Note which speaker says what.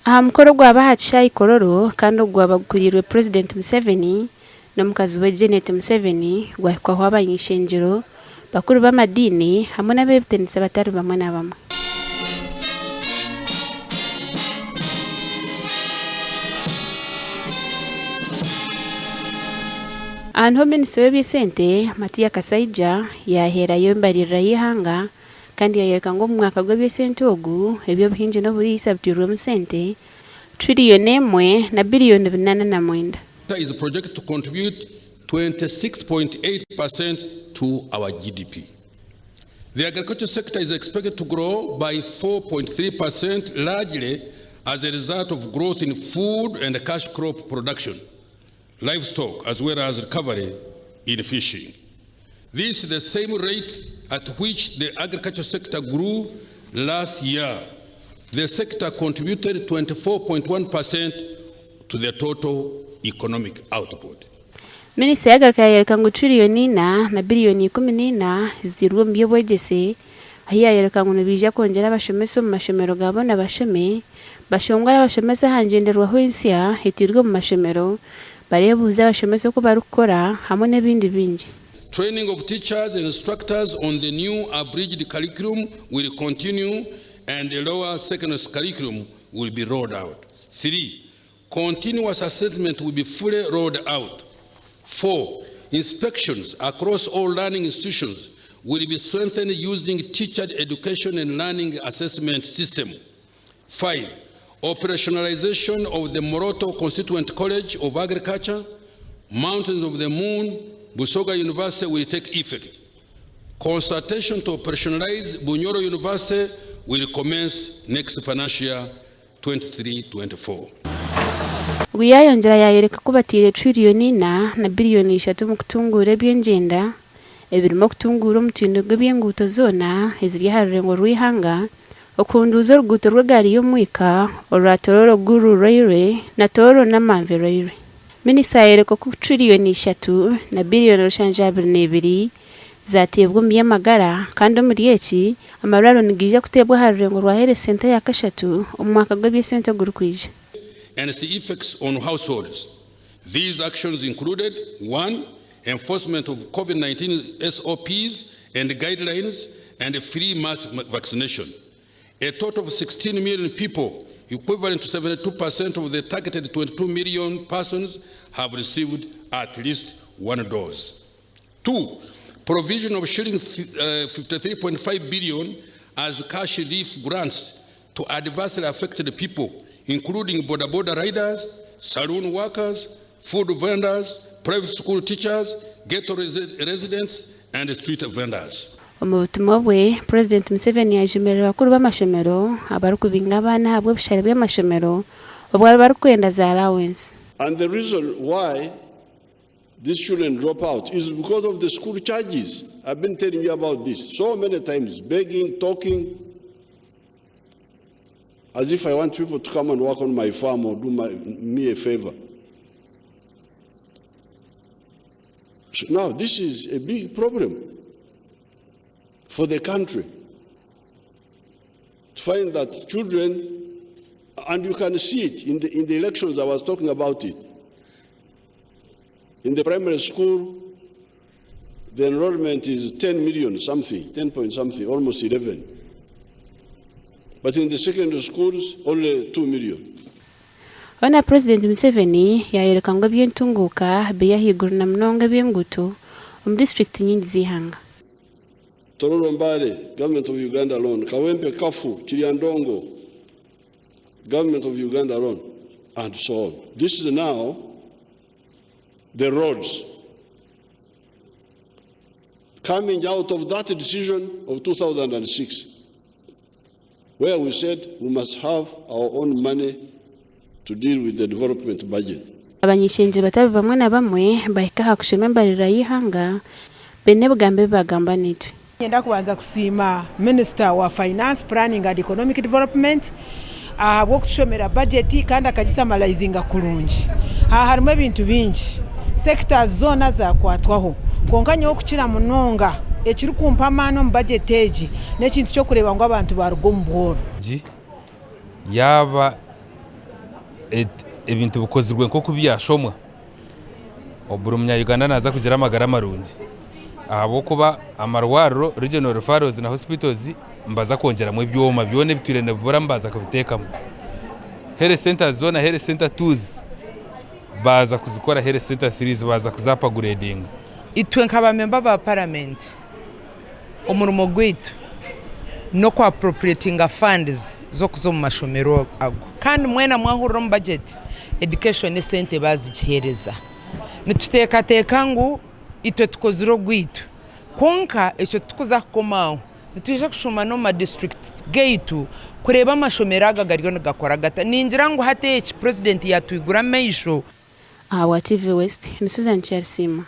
Speaker 1: aha mukoro gwabahaca ikororo kandi gwabaguriwe President Museveni n'omukazi we Janet Museveni gwahikwaho abanyishenjero bakuru b'amadini hamwe n'abebutenetse batari bamwe na bamwe. Ahantu Minisitiri w'Ebisente Matiya Kasaija yaherayo Embarira y'ihanga kandi yayeka ngo omwaka gw'ebisente ogu ebyo buhinji n'obuyisa by'urwo musente tuririyooni 1 na biliyoni 89.
Speaker 2: Is a project to contribute 26.8% to our GDP. The agriculture sector is expected to grow by 4.3%, largely as a result of growth in food and cash crop production, livestock, as well as recovery in fishing. This is the same rate at which the agriculture sector grew last year. The sector contributed 24.1% to the total economic output.
Speaker 1: Minisitiri y'Agriculture yereka ngo tuririyooni 4 na biliyoni 14 zirwo mu byobwegese ahiya yereka ngo nibija kongera abashomesa mu mashomero gabo n'abashome bashongwa abashomesa hanjenderwaho insya hitirwe mu mashomero barebuza abashomesa ko barukora hamwe n'ibindi bingi.
Speaker 2: Training of teachers and instructors on the new abridged curriculum will continue and the lower secondary curriculum will be rolled out. 3. Continuous assessment will be fully rolled out. 4. Inspections across all learning institutions will be strengthened using teacher education and learning assessment system. 5. Operationalization of the Moroto Constituent College of Agriculture, Mountains of the Moon, Busoga University will take effect. Consultation to operationalize Bunyoro University will commence next financial year 23-24.
Speaker 1: Gwiyayongera yayereka kubatire tuririyooni 4 na biliyoni 3 mu kutungura eby'enjenda ebirimo kutungura omutindo gw'ebyenguuto zona eziri aha rurengo rw'ihanga okunduza oruguuto rw'egaari y'omwika orwa Tororo Guru Railway na Tororo Namanve Railway. Minisitiri yayereka ko tuririyooni 3 na biliyoni 72 zatebwa mu by'amagara kandi muri eki amararo nigija kutebwa aha rurengo rwa Health Center ya Kashatu omwaka gw'ebisente gurukwije.
Speaker 2: And its effects on households. These actions included 1. Enforcement of COVID-19 SOPs and guidelines and free mass vaccination. A total of 16 million people, equivalent to 72% of the targeted 22 million persons, have received at least 1 dose. 2. Provision of shilling 53.5 billion as cash relief grants to adversely affected people, including border riders, saloon workers, food vendors, private school teachers, ghetto residents, and street vendors.
Speaker 1: Omubutumwa bwe President Museveni yajumerera bakuru b'amashomero abarukubinga abana habwe bishare by'amashomero obwari barukwenda za allowance.
Speaker 3: And the reason why these children drop out is because of the school charges. I've been telling you about this so many times, begging, talking, as if I want people to come and work on my farm or do me a favor. So now this is a big problem for the country. To find that children, and you can see it in the elections, I was talking about it. In the primary school, the enrollment is 10 million something, 10 point something, almost 11. But in the secondary schools, only 2 million.
Speaker 1: Ona President Museveni yayereka ngo byentunguka beyahigura na mnonga byenguto district nyingi zihanga.
Speaker 3: Tororo Mbale, government of Uganda alone. Kawempe Kafu, Chiriandongo, government of Uganda alone, and so on. This is now the roads coming out of that decision of 2006, where we said we must have our own money to deal with the development budget.
Speaker 1: Abanyishenje batabi bamwe na bamwe bahika hakushema Embarira y'ihanga bene bugambe bagamba nitwe.
Speaker 4: Ngenda kubanza kusima Minister wa Finance, Planning and Economic Development bwo kushomera budget kandi akagisamalizinga kulungi. Harimo ebintu bingi. Sectors zona za kwatwaho. Konkanyo okukira munonga ekiri kumpamano mu budget egi n'ekintu kyo kureba ngo abantu barugo mu bworo.
Speaker 5: Yaba ebintu bukozirwe nko kubyashomwa oburu Munya-Uganda naza kugira amagara marungi abo kuba amarwariro regional referrals na hospitals mbaza kongeramo ibyoma byone biturene bubura mbaza kubitekamo health center zone health center 2 baza kuzikora health center 3 baza kuzapa grading
Speaker 6: itwe nk'abamemba ba parliament umurimo gwitu no kwa appropriating funds zo kuzo mu mashomero ago kandi mwena mwahurira mu budget education center bazihereza nituteka ngo itwe tukoziro gwitu konka echo tukuza komaho nituje kushoma no ma district gate kureba amashomero agagariyo ngakora gata ningira ngo hate president yatwigura meisho
Speaker 1: wa TV West ni Susan Charsima.